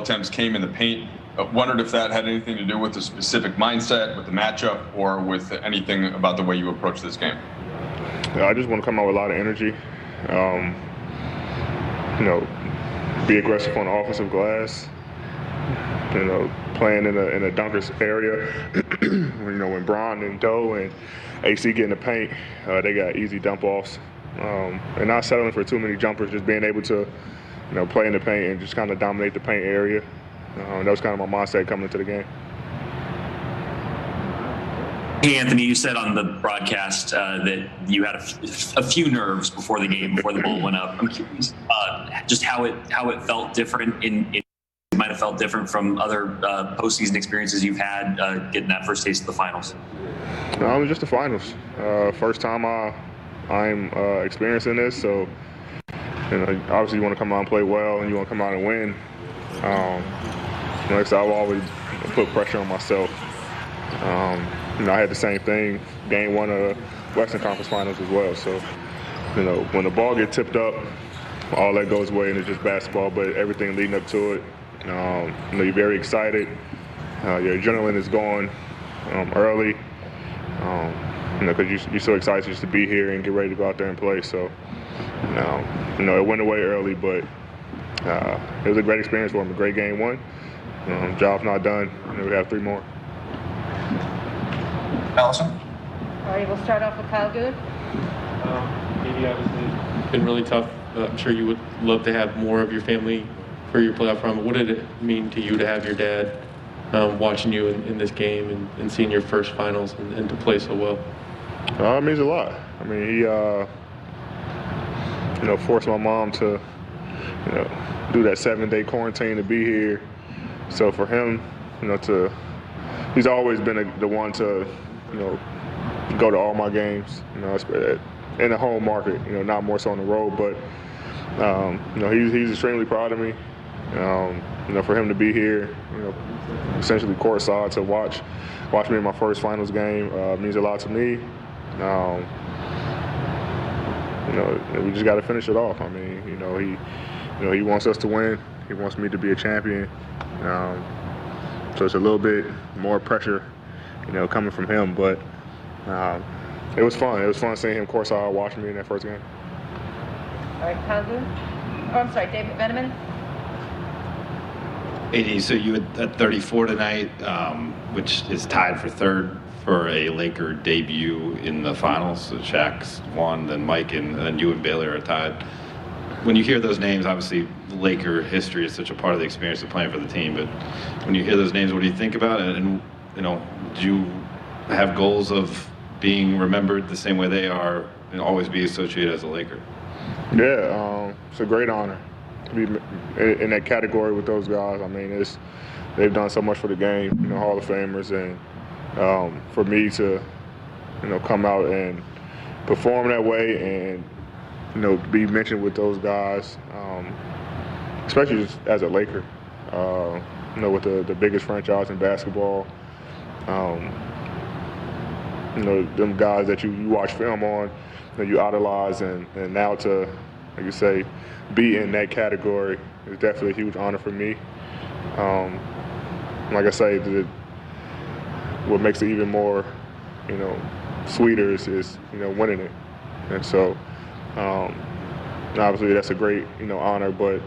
goal attempts came in the paint. Wondered if that had anything to do with the specific mindset, with the matchup, or with anything about the way you approach this game. Yeah, I just want to come out with a lot of energy. Be aggressive on the offensive glass. Playing in a dunker's area. When Braun and Doe and AC get in the paint, they got easy dump offs. And not settling for too many jumpers, just being able to, play in the paint and just kind of dominate the paint area. That was kind of my mindset coming into the game. Hey, Anthony, you said on the broadcast that you had a few nerves before the game, before the ball went up. I'm curious just how it felt different. It might have felt different from other postseason experiences you've had getting that first taste of the finals. No, it was just the finals. First time I'm experiencing this, so obviously you want to come out and play well, and you want to come out and win. Like I said, I've always put pressure on myself. I had the same thing game one of the Western Conference Finals as well. So, when the ball gets tipped up, all that goes away and it's just basketball, but everything leading up to it, you're very excited. Your adrenaline is going early, because you're so excited just to be here and get ready to go out there and play. So, it went away early, but it was a great experience for him, a great game one. Job's not done, we have 3 more. Allison? All right, we'll start off with Kyle Good. Maybe obviously been really tough. I'm sure you would love to have more of your family for your playoff run. But what did it mean to you to have your dad watching you in this game and seeing your first finals and to play so well? It means a lot. I mean, he, forced my mom to, do that 7-day quarantine to be here. So for him, he's always been the one to, go to all my games, in the home market, not more so on the road. But, he's extremely proud of me. For him to be here, essentially courtside to watch me in my first finals game means a lot to me. We just got to finish it off. I mean, he wants us to win. He wants me to be a champion. So it's a little bit more pressure, coming from him. But it was fun. It was fun seeing him courtside watching me in that first game. All right, Kyle Good. Oh, I'm sorry, David Veneman. AD, so you had 34 tonight, which is tied for third for a Laker debut in the finals. So Shaq's won, then Mike, and then you and Baylor are tied. When you hear those names, obviously Laker history is such a part of the experience of playing for the team, but when you hear those names, what do you think about it? And do you have goals of being remembered the same way they are and always be associated as a Laker? Yeah, it's a great honor to be in that category with those guys. I mean, they've done so much for the game, Hall of Famers, and for me to, come out and perform that way and, be mentioned with those guys, especially just as a Laker, with the biggest franchise in basketball. Them guys that you watch film on, that you idolize, and now to, like you say, be in that category is definitely a huge honor for me. Like I say, what makes it even more, sweeter is winning it. And so, obviously that's a great, honor, but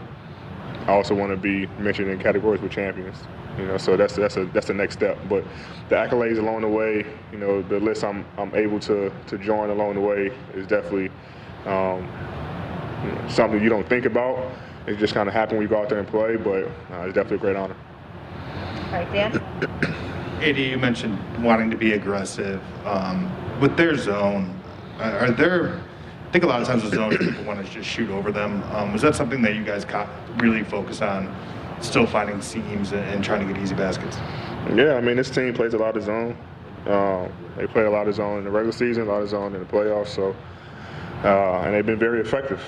I also want to be mentioned in categories with champions. So that's the next step. But the accolades along the way, the list I'm able to join along the way is definitely something you don't think about. It just kind of happens when you go out there and play, but it's definitely a great honor. All right, Dan? AD, you mentioned wanting to be aggressive. With their zone, are there, I think a lot of times with zone, people want to just shoot over them. Was that something that you guys really focus on, still finding seams and trying to get easy baskets? Yeah, I mean, this team plays a lot of zone. They play a lot of zone in the regular season, a lot of zone in the playoffs. So, and they've been very effective.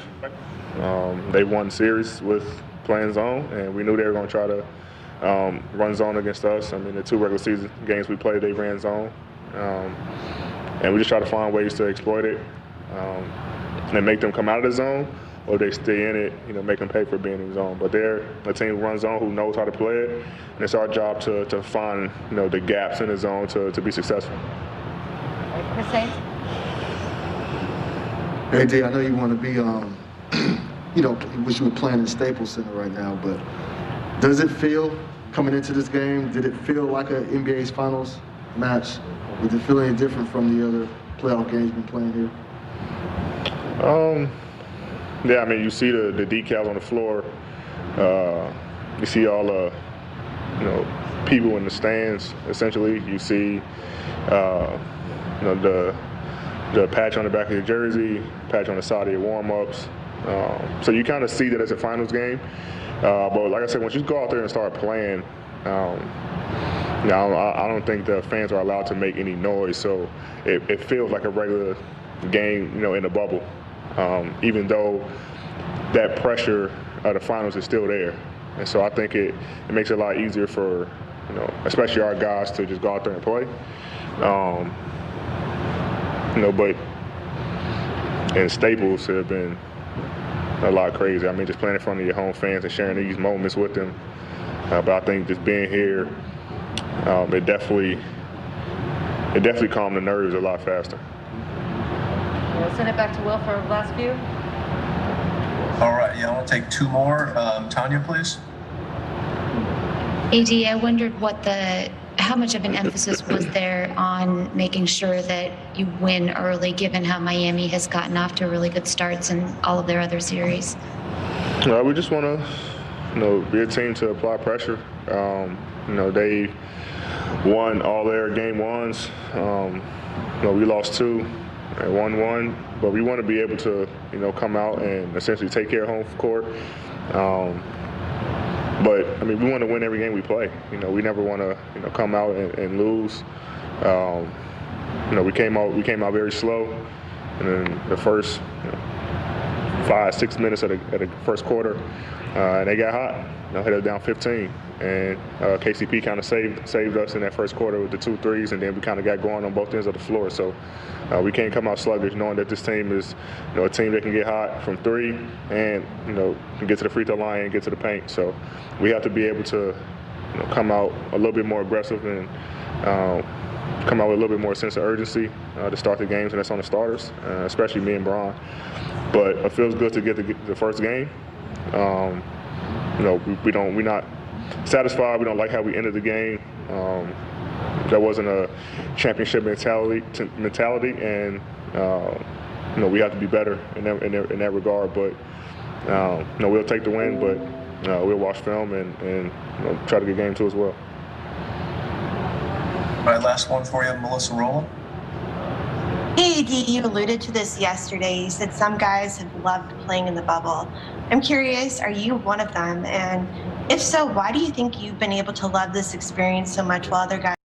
They won series with playing zone, and we knew they were going to try to run zone against us. I mean, the 2 regular season games we played, they ran zone. And we just try to find ways to exploit it and make them come out of the zone. or they stay in it, you know, make them pay for being in zone. But they're a team who runs zone, who knows how to play it, and it's our job to find, you know, the gaps in the zone to be successful. All right, Chris Haynes. Hey, D, I know you want to be, you know, wish you were playing in Staples Center right now, but does it feel, coming into this game, did it feel like an NBA's Finals match? Did it feel any different from the other playoff games you've been playing here? Yeah, I mean, you see the decals on the floor. You see all the, you know, people in the stands. Essentially, you see, you know, the patch on the back of your jersey, patch on the side of your warm-ups. So you kind of see that as a finals game. But like I said, once you go out there and start playing, you know, I don't think the fans are allowed to make any noise. So it feels like a regular game, you know, in the bubble. Even though that pressure of the finals is still there. And so I think it makes it a lot easier for, you know, especially our guys to just go out there and play. You know, but in Staples, it have been a lot crazy. I mean, just playing in front of your home fans and sharing these moments with them. But I think just being here, it definitely calmed the nerves a lot faster. We'll send it back to Will for the last few. All right, yeah, I want to take two more. Tanya, please. AD, I wondered how much of an emphasis was there on making sure that you win early, given how Miami has gotten off to really good starts in all of their other series? We just want to, you know, be a team to apply pressure. You know, they won all their game ones. You know, we lost 2 and won 1, but we want to be able to, you know, come out and essentially take care of home court. But I mean, we want to win every game we play. You know, we never want to, you know, come out and lose. You know, we came out very slow, and then the first 5-6 minutes of the first quarter, and they got hot. You know, hit us down 15, and KCP kind of saved us in that first quarter with the 2 threes, and then we kind of got going on both ends of the floor. So we can't come out sluggish, knowing that this team is, you know, a team that can get hot from 3 and, you know, can get to the free throw line and get to the paint. So we have to be able to, you know, come out a little bit more aggressive and come out with a little bit more sense of urgency to start the games, and that's on the starters, especially me and Bron. But it feels good to get the first game. You know, we're not satisfied. We don't like how we ended the game. That wasn't a championship mentality, and you know, we have to be better in that regard. But you know, we'll take the win, but we'll watch film and you know, try to get game 2 as well. All right, last one for you, Melissa Rowland. Hey, AD, you alluded to this yesterday. You said some guys have loved playing in the bubble. I'm curious, are you one of them? And if so, why do you think you've been able to love this experience so much while other guys